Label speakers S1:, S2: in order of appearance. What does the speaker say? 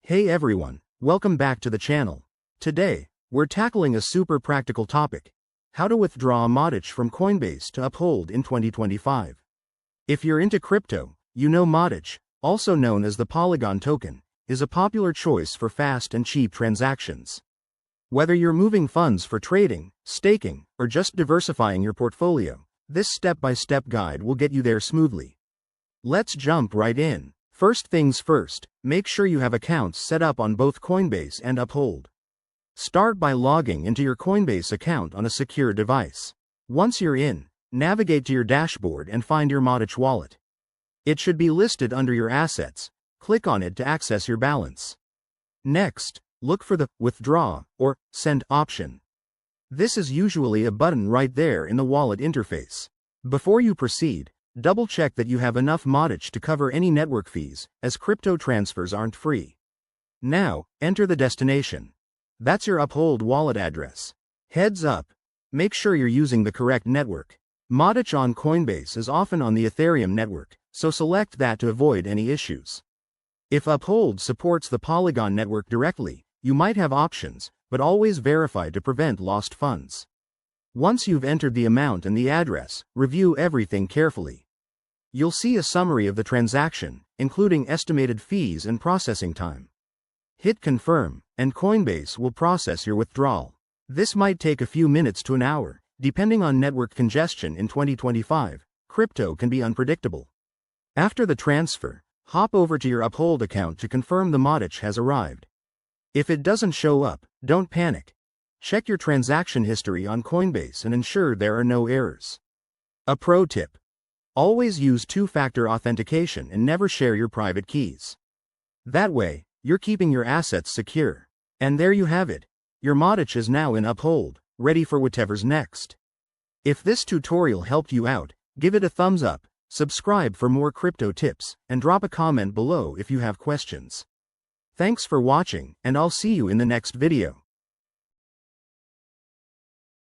S1: Hey everyone, welcome back to the channel. Today, we're tackling a super practical topic: how to withdraw a MATIC from Coinbase to Uphold in 2025. If you're into crypto, you know MATIC, also known as the Polygon token, is a popular choice for fast and cheap transactions. Whether you're moving funds for trading, staking, or just diversifying your portfolio, this step-by-step guide will get you there smoothly. Let's jump right in. First things first, make sure you have accounts set up on both Coinbase and Uphold. Start by logging into your Coinbase account on a secure device. Once you're in, navigate to your dashboard and find your MATIC wallet. It should be listed under your assets. Click on it to access your balance. Next, look for the Withdraw or Send option. This is usually a button right there in the wallet interface. Before you proceed, double-check that you have enough MATIC to cover any network fees, as crypto transfers aren't free. Now, enter the destination. That's your Uphold wallet address. Heads up, make sure you're using the correct network. MATIC on Coinbase is often on the Ethereum network, so select that to avoid any issues. If Uphold supports the Polygon network directly, you might have options, but always verify to prevent lost funds. Once you've entered the amount and the address, review everything carefully. You'll see a summary of the transaction, including estimated fees and processing time. Hit confirm, and Coinbase will process your withdrawal. This might take a few minutes to an hour, depending on network congestion in 2025. Crypto can be unpredictable. After the transfer, hop over to your Uphold account to confirm the MATIC has arrived. If it doesn't show up, don't panic. Check your transaction history on Coinbase and ensure there are no errors. A pro tip: always use two-factor authentication and never share your private keys. That way, you're keeping your assets secure. And there you have it. Your MATIC is now in Uphold, ready for whatever's next. If this tutorial helped you out, give it a thumbs up, subscribe for more crypto tips, and drop a comment below if you have questions. Thanks for watching, and I'll see you in the next video.